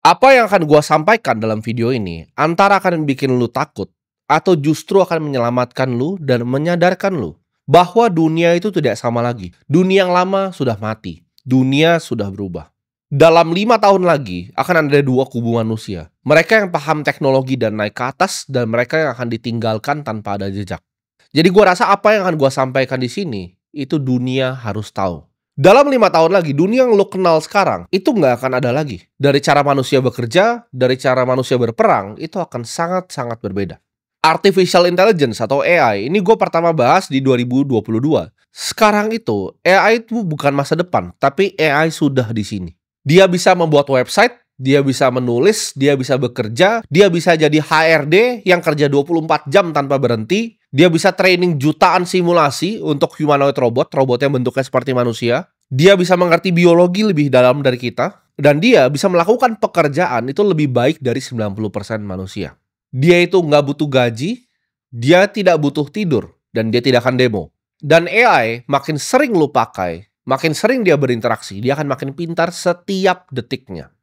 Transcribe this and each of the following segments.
Apa yang akan gua sampaikan dalam video ini, antara akan bikin lu takut, atau justru akan menyelamatkan lu dan menyadarkan lu bahwa dunia itu tidak sama lagi. Dunia yang lama sudah mati, dunia sudah berubah. Dalam 5 tahun lagi akan ada dua kubu manusia. Mereka yang paham teknologi dan naik ke atas, dan mereka yang akan ditinggalkan tanpa ada jejak. Jadi gua rasa apa yang akan gua sampaikan di sini, itu dunia harus tahu. Dalam 5 tahun lagi, dunia yang lo kenal sekarang, itu nggak akan ada lagi. Dari cara manusia bekerja, dari cara manusia berperang, itu akan sangat-sangat berbeda. Artificial Intelligence atau AI, ini gue pertama bahas di 2022. Sekarang itu, AI itu bukan masa depan, tapi AI sudah di sini. Dia bisa membuat website, dia bisa menulis, dia bisa bekerja, dia bisa jadi HRD yang kerja 24 jam tanpa berhenti, dia bisa training jutaan simulasi untuk humanoid robot yang bentuknya seperti manusia. Dia bisa mengerti biologi lebih dalam dari kita, dan dia bisa melakukan pekerjaan itu lebih baik dari 90% manusia. Dia itu nggak butuh gaji, dia tidak butuh tidur, dan dia tidak akan demo. Dan AI makin sering lu pakai, makin sering dia berinteraksi, dia akan makin pintar setiap detiknya.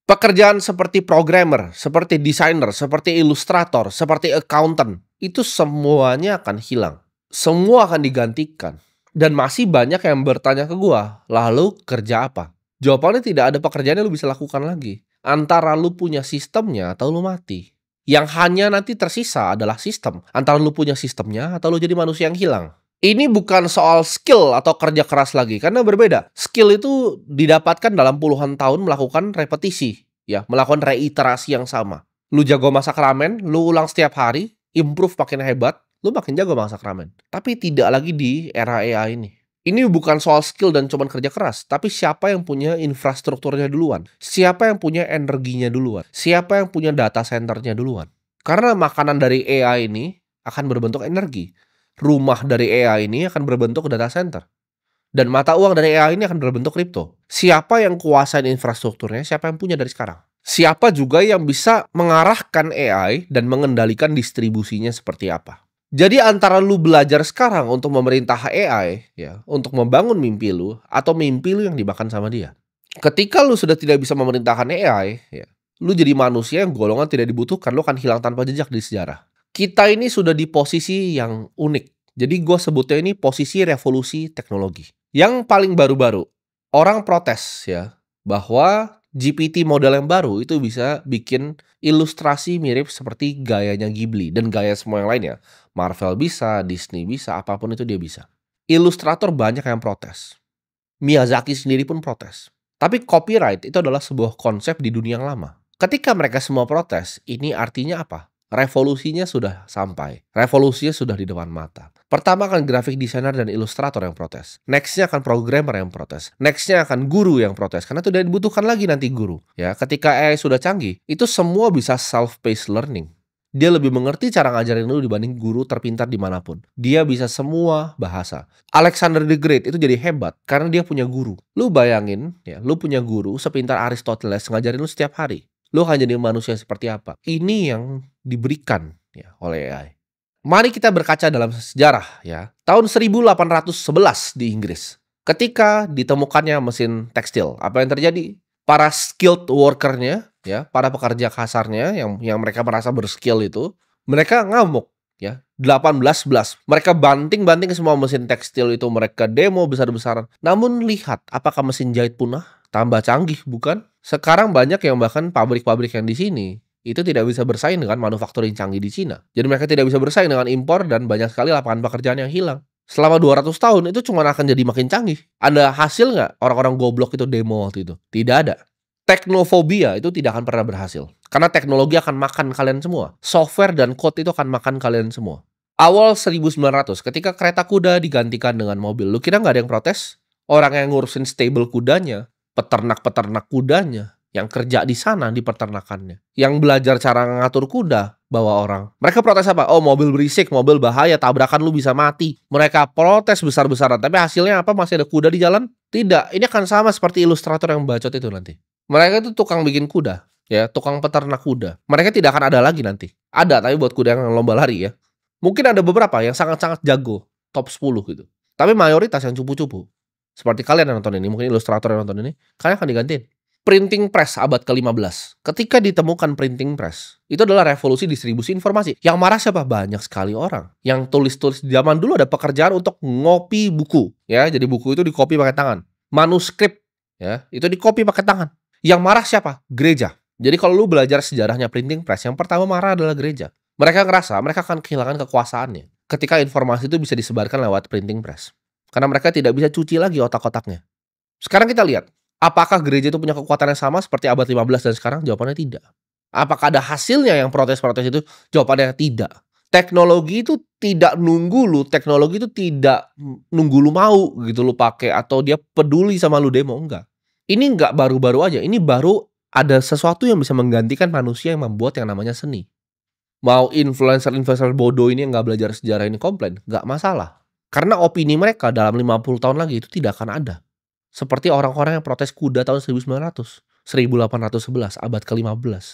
Pekerjaan seperti programmer, seperti desainer, seperti ilustrator, seperti accountant, itu semuanya akan hilang. Semua akan digantikan. Dan masih banyak yang bertanya ke gua, lalu kerja apa? Jawabannya tidak ada pekerjaan yang lu bisa lakukan lagi. Antara lu punya sistemnya atau lu mati. Yang hanya nanti tersisa adalah sistem. Antara lu punya sistemnya atau lu jadi manusia yang hilang. Ini bukan soal skill atau kerja keras lagi, karena berbeda. Skill itu didapatkan dalam puluhan tahun melakukan repetisi, ya, melakukan reiterasi yang sama. Lu jago masak ramen, lu ulang setiap hari, improve makin hebat, lu makin jago masak ramen. Tapi tidak lagi di era AI ini. Ini bukan soal skill dan cuman kerja keras, tapi siapa yang punya infrastrukturnya duluan, siapa yang punya energinya duluan, siapa yang punya data centernya duluan. Karena makanan dari AI ini akan berbentuk energi. Rumah dari AI ini akan berbentuk data center. Dan mata uang dari AI ini akan berbentuk kripto. Siapa yang kuasain infrastrukturnya, siapa yang punya dari sekarang. Siapa juga yang bisa mengarahkan AI dan mengendalikan distribusinya seperti apa. Jadi antara lu belajar sekarang untuk memerintah AI, ya, untuk membangun mimpi lu, atau mimpi lu yang dimakan sama dia. Ketika lu sudah tidak bisa memerintahkan AI, ya, lu jadi manusia yang golongan tidak dibutuhkan, lu akan hilang tanpa jejak di sejarah. Kita ini sudah di posisi yang unik. Jadi gue sebutnya ini posisi revolusi teknologi. Yang paling baru-baru, orang protes ya, bahwa GPT model yang baru itu bisa bikin ilustrasi mirip seperti gayanya Ghibli dan gaya semua yang lainnya. Marvel bisa, Disney bisa, apapun itu dia bisa. Ilustrator banyak yang protes. Miyazaki sendiri pun protes. Tapi copyright itu adalah sebuah konsep di dunia yang lama. Ketika mereka semua protes, ini artinya apa? Revolusinya sudah sampai. Revolusinya sudah di depan mata. Pertama akan graphic designer dan ilustrator yang protes. Nextnya akan programmer yang protes. Nextnya akan guru yang protes. Karena tidak dibutuhkan lagi nanti guru. Ya, ketika AI sudah canggih, itu semua bisa self-paced learning. Dia lebih mengerti cara ngajarin lu dibanding guru terpintar dimanapun. Dia bisa semua bahasa. Alexander the Great itu jadi hebat karena dia punya guru. Lu bayangin, ya, lu punya guru sepintar Aristoteles ngajarin lu setiap hari. Lu akan jadi manusia seperti apa? Ini yang diberikan ya oleh AI. Mari kita berkaca dalam sejarah ya. Tahun 1811 di Inggris. Ketika ditemukannya mesin tekstil, apa yang terjadi? Para skilled workernya ya, para pekerja kasarnya yang mereka merasa berskill itu, mereka ngamuk ya. 1811. Mereka banting-banting semua mesin tekstil itu, mereka demo besar-besaran. Namun lihat, apakah mesin jahit punah? Tambah canggih, bukan? Sekarang banyak yang bahkan pabrik-pabrik yang di sini itu tidak bisa bersaing dengan manufacturing canggih di Cina. Jadi mereka tidak bisa bersaing dengan impor dan banyak sekali lapangan pekerjaan yang hilang. Selama 200 tahun itu cuma akan jadi makin canggih. Ada hasil nggak orang-orang goblok itu demo waktu itu? Tidak ada. Teknofobia itu tidak akan pernah berhasil. Karena teknologi akan makan kalian semua. Software dan code itu akan makan kalian semua. Awal 1900 ketika kereta kuda digantikan dengan mobil. Lu kira nggak ada yang protes? Orang yang ngurusin stable kudanya, peternak-peternak kudanya, yang kerja di sana di peternakannya, yang belajar cara ngatur kuda, bawa orang. Mereka protes apa? Oh, mobil berisik, mobil bahaya, tabrakan lu bisa mati. Mereka protes besar-besaran, tapi hasilnya apa? Masih ada kuda di jalan? Tidak, ini akan sama seperti ilustrator yang bacot itu nanti. Mereka itu tukang bikin kuda, ya, tukang peternak kuda. Mereka tidak akan ada lagi nanti. Ada, tapi buat kuda yang lomba lari ya. Mungkin ada beberapa yang sangat-sangat jago, top 10 gitu. Tapi mayoritas yang cupu-cupu. Seperti kalian yang nonton ini, mungkin ilustrator yang nonton ini, kalian akan digantiin. Printing press abad ke-15. Ketika ditemukan printing press, itu adalah revolusi distribusi informasi. Yang marah siapa? Banyak sekali orang. Yang tulis-tulis zaman dulu ada pekerjaan untuk ngopi buku, ya. Jadi buku itu dikopi pakai tangan. Manuskrip, ya, itu dikopi pakai tangan. Yang marah siapa? Gereja. Jadi kalau lu belajar sejarahnya printing press, yang pertama marah adalah gereja. Mereka ngerasa mereka akan kehilangan kekuasaannya ketika informasi itu bisa disebarkan lewat printing press. Karena mereka tidak bisa cuci lagi otak-otaknya. Sekarang kita lihat, apakah gereja itu punya kekuatan yang sama seperti abad 15 dan sekarang? Jawabannya tidak. Apakah ada hasilnya yang protes-protes itu? Jawabannya tidak. Teknologi itu tidak nunggu lu, teknologi itu tidak nunggu lu mau gitu lu pakai atau dia peduli sama lu demo, enggak. Ini enggak baru-baru aja, ini baru ada sesuatu yang bisa menggantikan manusia yang membuat yang namanya seni. Mau influencer-influencer bodoh ini yang nggak belajar sejarah ini komplain, nggak masalah. Karena opini mereka dalam 50 tahun lagi itu tidak akan ada. Seperti orang-orang yang protes kuda tahun 1900, 1811, abad ke-15.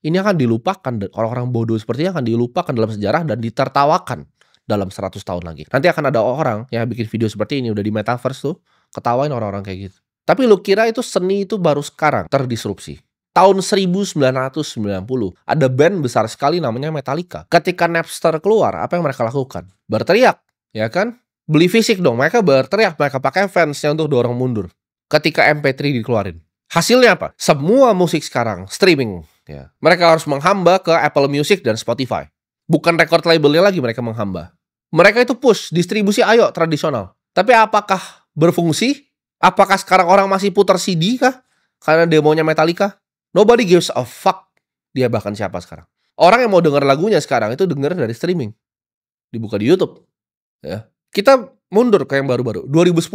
Ini akan dilupakan, dan orang-orang bodoh seperti ini akan dilupakan dalam sejarah dan ditertawakan dalam 100 tahun lagi. Nanti akan ada orang yang bikin video seperti ini, udah di metaverse tuh, ketawain orang-orang kayak gitu. Tapi lu kira itu seni itu baru sekarang terdisrupsi? Tahun 1990, ada band besar sekali namanya Metallica. Ketika Napster keluar, apa yang mereka lakukan? Berteriak, ya kan? Beli fisik dong, mereka berteriak, mereka pakai fansnya untuk dorong mundur. Ketika MP3 dikeluarin. Hasilnya apa? Semua musik sekarang streaming. Ya. Mereka harus menghamba ke Apple Music dan Spotify. Bukan record labelnya lagi mereka menghamba. Mereka itu push, distribusi ayo tradisional. Tapi apakah berfungsi? Apakah sekarang orang masih putar CD kah? Karena demonya Metallica? Nobody gives a fuck. Dia bahkan siapa sekarang? Orang yang mau denger lagunya sekarang itu denger dari streaming. Dibuka di YouTube. Ya. Kita mundur ke yang baru-baru. 2010.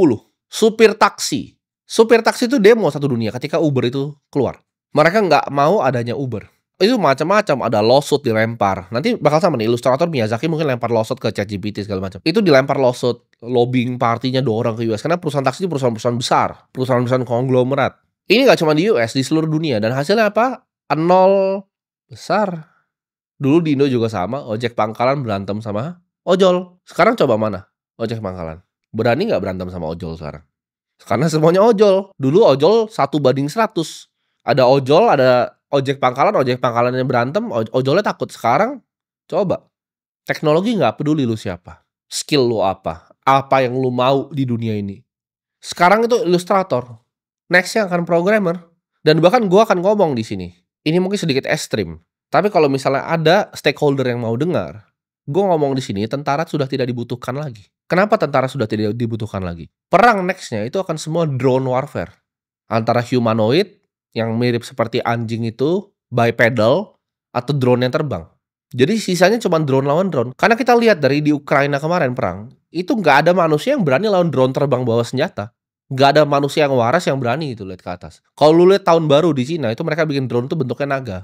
Supir taksi. Supir taksi itu demo satu dunia ketika Uber itu keluar. Mereka nggak mau adanya Uber. Itu macam-macam. Ada lawsuit dilempar. Nanti bakal sama nih. Ilustrator Miyazaki mungkin lempar lawsuit ke ChatGPT segala macam. Itu dilempar lawsuit. Lobbying partinya dorong ke US. Karena perusahaan taksi itu perusahaan-perusahaan besar. Perusahaan-perusahaan konglomerat. Ini nggak cuma di US. Di seluruh dunia. Dan hasilnya apa? Nol besar. Dulu di Indo juga sama. Ojek pangkalan berantem sama ojol. Sekarang coba mana? Ojek pangkalan. Berani nggak berantem sama ojol sekarang? Karena semuanya ojol. Dulu ojol 1:100. Ada ojol, ada ojek pangkalannya berantem, ojolnya takut. Sekarang, coba. Teknologi nggak peduli lu siapa. Skill lu apa. Apa yang lu mau di dunia ini. Sekarang itu ilustrator. Nextnya akan programmer. Dan bahkan gua akan ngomong di sini. Ini mungkin sedikit ekstrim. Tapi kalau misalnya ada stakeholder yang mau dengar, gue ngomong di sini, tentara sudah tidak dibutuhkan lagi. Kenapa tentara sudah tidak dibutuhkan lagi? Perang nextnya itu akan semua drone warfare. Antara humanoid, yang mirip seperti anjing itu, bipedal, atau drone yang terbang. Jadi sisanya cuma drone lawan drone. Karena kita lihat dari di Ukraina kemarin perang, itu nggak ada manusia yang berani lawan drone terbang bawa senjata. Nggak ada manusia yang waras yang berani itu lihat ke atas. Kalau lu lihat tahun baru di Cina, itu mereka bikin drone itu bentuknya naga.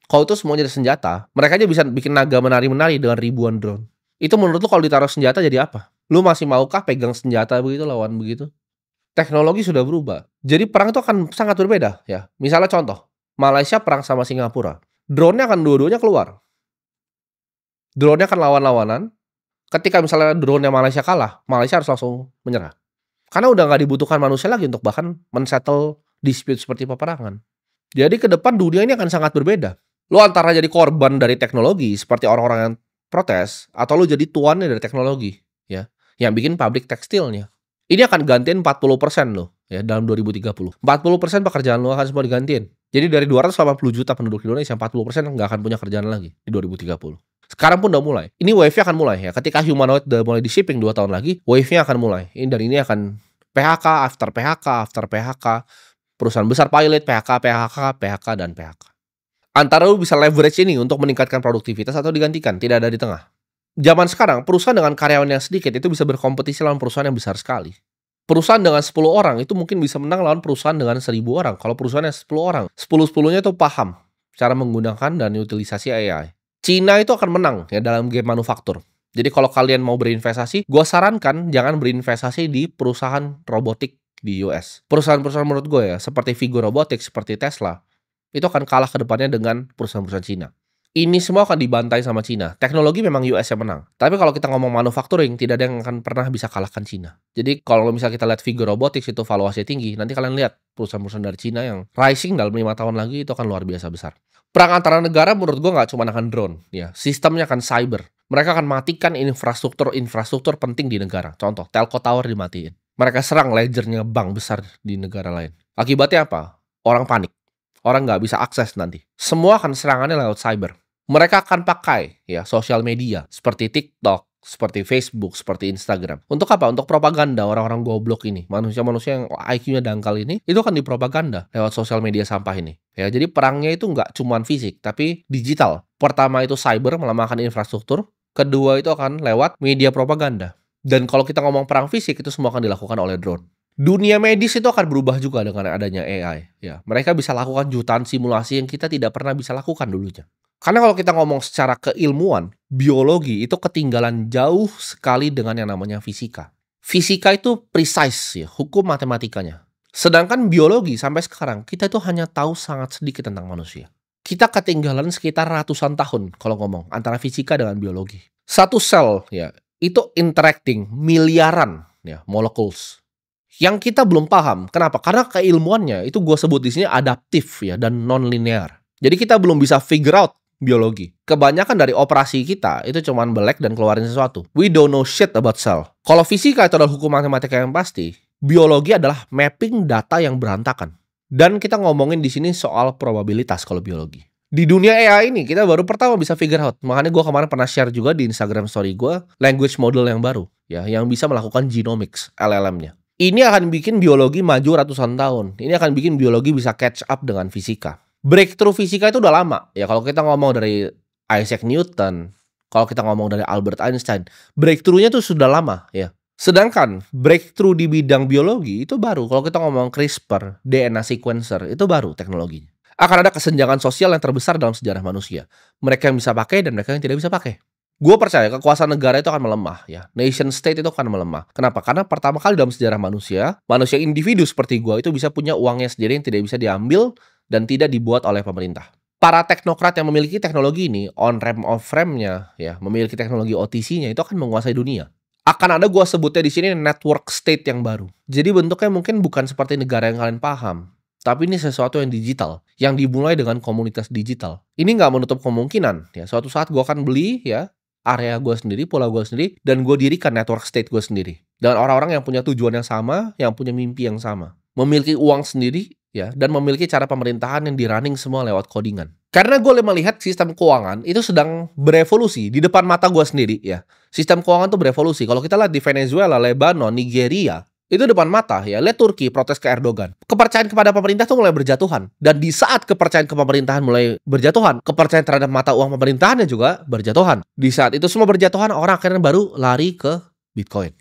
Kalau itu semuanya ada senjata, mereka aja bisa bikin naga menari-menari dengan ribuan drone. Itu menurut lu kalau ditaruh senjata jadi apa? Lu masih maukah pegang senjata begitu lawan begitu? Teknologi sudah berubah. Jadi perang itu akan sangat berbeda ya. Misalnya contoh, Malaysia perang sama Singapura. Drone-nya akan dua-duanya keluar. Drone-nya akan lawan-lawanan. Ketika misalnya drone-nya Malaysia kalah, Malaysia harus langsung menyerah. Karena udah nggak dibutuhkan manusia lagi untuk bahkan men-settle dispute seperti peperangan. Jadi ke depan dunia ini akan sangat berbeda. Lu antara jadi korban dari teknologi seperti orang-orang yang protes, atau lu jadi tuannya dari teknologi, ya, yang bikin pabrik tekstilnya. Ini akan gantiin 40% lo, ya, dalam 2030. 40% pekerjaan lo akan semua digantiin. Jadi dari 280 juta penduduk Indonesia, 40% nggak akan punya kerjaan lagi di 2030. Sekarang pun udah mulai. Ini wave-nya akan mulai ya. Ketika humanoid udah mulai di shipping 2 tahun lagi, wave-nya akan mulai. Dan ini akan PHK, after PHK, after PHK. Perusahaan besar pilot, PHK, dan PHK. Antara lu bisa leverage ini untuk meningkatkan produktivitas atau digantikan, tidak ada di tengah. Zaman sekarang, perusahaan dengan karyawan yang sedikit itu bisa berkompetisi lawan perusahaan yang besar sekali. Perusahaan dengan 10 orang itu mungkin bisa menang lawan perusahaan dengan 1000 orang. Kalau perusahaan yang 10 orang, 10-10-nya itu paham cara menggunakan dan utilisasi AI. Cina itu akan menang ya dalam game manufaktur. Jadi kalau kalian mau berinvestasi, gue sarankan jangan berinvestasi di perusahaan robotik di US. Perusahaan-perusahaan menurut gue ya, seperti Vigo Robotics, seperti Tesla, itu akan kalah ke depannya dengan perusahaan-perusahaan Cina. Ini semua akan dibantai sama Cina. Teknologi memang US yang menang. Tapi kalau kita ngomong manufacturing, tidak ada yang akan pernah bisa kalahkan Cina. Jadi kalau misalnya kita lihat Figure Robotics itu valuasinya tinggi, nanti kalian lihat perusahaan-perusahaan dari Cina yang rising dalam 5 tahun lagi itu akan luar biasa besar. Perang antara negara menurut gua nggak cuma akan drone, ya. Sistemnya akan cyber. Mereka akan matikan infrastruktur penting di negara. Contoh, telco tower dimatiin. Mereka serang ledgernya bank besar di negara lain. Akibatnya apa? Orang panik. Orang nggak bisa akses nanti. Semua akan serangannya lewat cyber. Mereka akan pakai ya sosial media seperti TikTok, seperti Facebook, seperti Instagram. Untuk apa? Untuk propaganda orang-orang goblok ini. Manusia-manusia yang IQ-nya dangkal ini, itu akan dipropaganda lewat sosial media sampah ini. Ya, jadi perangnya itu nggak cuma fisik, tapi digital. Pertama itu cyber, melemahkan infrastruktur. Kedua itu akan lewat media propaganda. Dan kalau kita ngomong perang fisik, itu semua akan dilakukan oleh drone. Dunia medis itu akan berubah juga dengan adanya AI. Ya, mereka bisa lakukan jutaan simulasi yang kita tidak pernah bisa lakukan dulunya. Karena kalau kita ngomong secara keilmuan, biologi itu ketinggalan jauh sekali dengan yang namanya fisika. Fisika itu precise ya, hukum matematikanya. Sedangkan biologi sampai sekarang, kita itu hanya tahu sangat sedikit tentang manusia. Kita ketinggalan sekitar ratusan tahun kalau ngomong antara fisika dengan biologi. Satu sel ya, itu interacting miliaran ya, molecules. Yang kita belum paham. Kenapa? Karena keilmuannya itu gue sebut di sini adaptif ya dan non-linear. Jadi kita belum bisa figure out biologi. Kebanyakan dari operasi kita itu cuman belek dan keluarin sesuatu. We don't know shit about cell. Kalau fisika itu adalah hukum matematika yang pasti, biologi adalah mapping data yang berantakan. Dan kita ngomongin di sini soal probabilitas kalau biologi. Di dunia AI ini kita baru pertama bisa figure out. Makanya gue kemarin pernah share juga di Instagram story gue language model yang baru ya, yang bisa melakukan genomics LLM-nya. Ini akan bikin biologi maju ratusan tahun. Ini akan bikin biologi bisa catch up dengan fisika. Breakthrough fisika itu udah lama. Ya kalau kita ngomong dari Isaac Newton, kalau kita ngomong dari Albert Einstein, breakthrough-nya itu sudah lama ya. Sedangkan breakthrough di bidang biologi itu baru. Kalau kita ngomong CRISPR, DNA sequencer, itu baru teknologinya. Akan ada kesenjangan sosial yang terbesar dalam sejarah manusia. Mereka yang bisa pakai dan mereka yang tidak bisa pakai. Gue percaya kekuasaan negara itu akan melemah ya. Nation state itu akan melemah. Kenapa? Karena pertama kali dalam sejarah manusia individu seperti gue itu bisa punya uangnya sendiri yang tidak bisa diambil dan tidak dibuat oleh pemerintah. Para teknokrat yang memiliki teknologi ini, on-ramp off-ramp-nya, ya, memiliki teknologi OTC-nya, itu akan menguasai dunia. Akan ada gue sebutnya di sini network state yang baru. Jadi bentuknya mungkin bukan seperti negara yang kalian paham. Tapi ini sesuatu yang digital, yang dimulai dengan komunitas digital. Ini nggak menutup kemungkinan, ya. Suatu saat gue akan beli, ya, area gue sendiri, pulau gue sendiri, dan gue dirikan network state gue sendiri. Dan orang-orang yang punya tujuan yang sama, yang punya mimpi yang sama. Memiliki uang sendiri, ya, dan memiliki cara pemerintahan yang di-running semua lewat codingan. Karena gue melihat sistem keuangan itu sedang berevolusi di depan mata gue sendiri, ya. Sistem keuangan tuh berevolusi. Kalau kita lihat di Venezuela, Lebanon, Nigeria, itu depan mata, ya. Lihat Turki protes ke Erdogan. Kepercayaan kepada pemerintah tuh mulai berjatuhan. Dan di saat kepercayaan ke pemerintahan mulai berjatuhan, kepercayaan terhadap mata uang pemerintahannya juga berjatuhan. Di saat itu semua berjatuhan, orang akhirnya baru lari ke Bitcoin.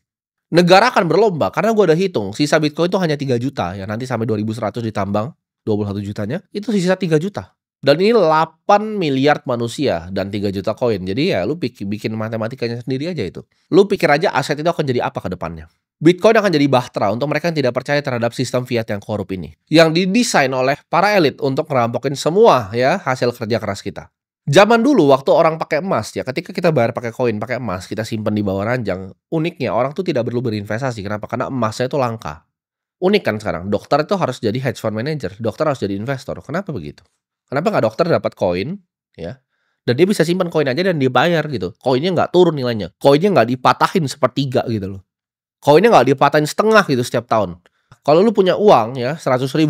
Negara akan berlomba, karena gue udah hitung, sisa Bitcoin itu hanya 3 juta, ya nanti sampai 2100 ditambang, 21 jutanya, itu sisa 3 juta. Dan ini 8 miliar manusia, dan 3 juta koin. Jadi ya lu bikin matematikanya sendiri aja itu. Lu pikir aja aset itu akan jadi apa ke depannya. Bitcoin akan jadi bahtera untuk mereka yang tidak percaya terhadap sistem fiat yang korup ini. Yang didesain oleh para elit untuk merampokin semua ya hasil kerja keras kita. Zaman dulu waktu orang pakai emas ya, ketika kita bayar pakai koin, pakai emas, kita simpan di bawah ranjang, uniknya orang tuh tidak perlu berinvestasi. Kenapa? Karena emasnya itu langka. Unik kan sekarang, dokter itu harus jadi hedge fund manager, dokter harus jadi investor. Kenapa begitu? Kenapa nggak dokter dapat koin, ya, dan dia bisa simpan koin aja dan dibayar gitu. Koinnya nggak turun nilainya, koinnya nggak dipatahin sepertiga gitu loh. Koinnya nggak dipatahin setengah gitu setiap tahun. Kalau lu punya uang ya 100.000,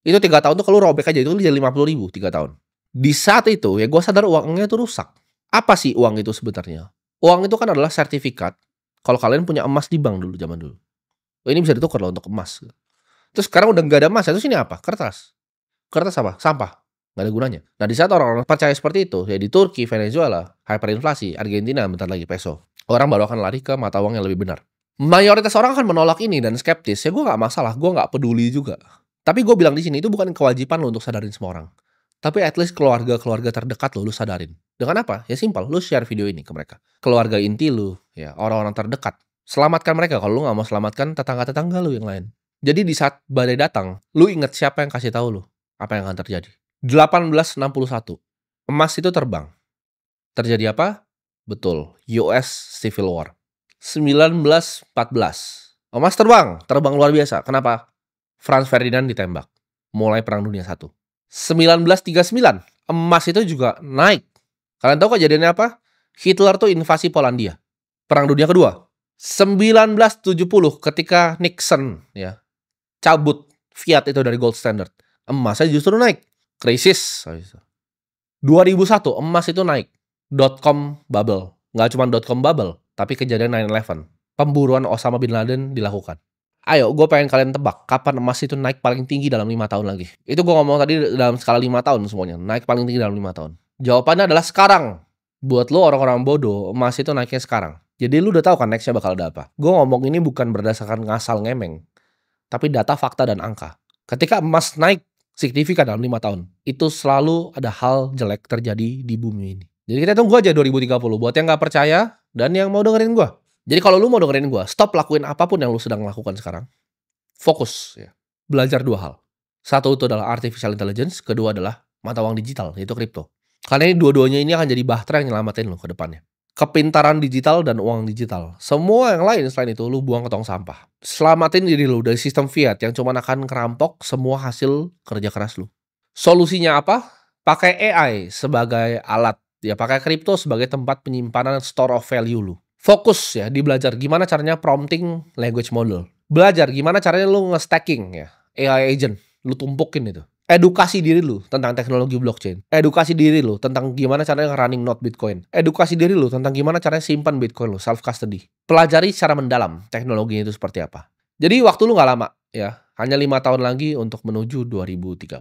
itu 3 tahun tuh kalau robek aja itu jadi 50.000 3 tahun. Di saat itu ya gue sadar uangnya itu rusak. Apa sih uang itu sebenarnya? Uang itu kan adalah sertifikat. Kalau kalian punya emas di bank dulu zaman dulu, ini bisa ditukar loh untuk emas. Terus sekarang udah nggak ada emas, terus ini apa? Kertas. Kertas apa? Sampah. Nggak ada gunanya. Nah di saat orang-orang percaya seperti itu, ya di Turki, Venezuela, hyperinflasi, Argentina, bentar lagi peso, orang baru akan lari ke mata uang yang lebih benar. Mayoritas orang akan menolak ini dan skeptis. Ya gue nggak masalah, gue nggak peduli juga. Tapi gue bilang di sini itu bukan kewajiban lo untuk sadarin semua orang. Tapi at least keluarga-keluarga terdekat lo sadarin. Dengan apa? Ya simpel, lo share video ini ke mereka. Keluarga inti lo, ya orang-orang terdekat. Selamatkan mereka. Kalau lo nggak mau selamatkan tetangga-tetangga lo yang lain. Jadi di saat badai datang, lo inget siapa yang kasih tahu lo apa yang akan terjadi. 1861, emas itu terbang. Terjadi apa? Betul, US Civil War. 1914. Emas terbang luar biasa. Kenapa? Franz Ferdinand ditembak. Mulai Perang Dunia I. 1939, emas itu juga naik. Kalian tahu kejadiannya apa? Hitler tuh invasi Polandia. Perang Dunia Kedua. 1970 ketika Nixon ya cabut fiat itu dari gold standard, emasnya justru naik. Krisis. 2001 emas itu naik. .com bubble. Nggak cuma .com bubble, tapi kejadian 9/11. Pemburuan Osama Bin Laden dilakukan. Ayo, gue pengen kalian tebak kapan emas itu naik paling tinggi dalam 5 tahun lagi. Itu gue ngomong tadi dalam skala 5 tahun semuanya. Naik paling tinggi dalam 5 tahun. Jawabannya adalah sekarang. Buat lo orang-orang bodoh, emas itu naiknya sekarang. Jadi lu udah tahu kan nextnya bakal ada apa. Gue ngomong ini bukan berdasarkan ngasal ngemeng, tapi data, fakta, dan angka. Ketika emas naik signifikan dalam 5 tahun, itu selalu ada hal jelek terjadi di bumi ini. Jadi kita tunggu aja 2030 buat yang nggak percaya dan yang mau dengerin gue. Jadi kalau lu mau dengerin gue, stop lakuin apapun yang lu sedang lakukan sekarang. Fokus ya. Belajar 2 hal. Satu itu adalah artificial intelligence, kedua adalah mata uang digital, yaitu kripto. Karena ini dua-duanya ini akan jadi bahtera yang nyelamatin lu ke depannya. Kepintaran digital dan uang digital. Semua yang lain selain itu lu buang ke tong sampah. Selamatin diri lu dari sistem fiat yang cuma akan ngerampok semua hasil kerja keras lu. Solusinya apa? Pakai AI sebagai alat. Ya pakai kripto sebagai tempat penyimpanan store of value lu. Fokus ya di belajar gimana caranya prompting language model. Belajar gimana caranya lu nge-stacking ya AI agent. Lu tumpukin itu. Edukasi diri lu tentang teknologi blockchain. Edukasi diri lu tentang gimana caranya running node Bitcoin. Edukasi diri lu tentang gimana caranya simpan Bitcoin lu, self custody. Pelajari secara mendalam teknologinya itu seperti apa. Jadi waktu lu nggak lama ya, hanya 5 tahun lagi untuk menuju 2030.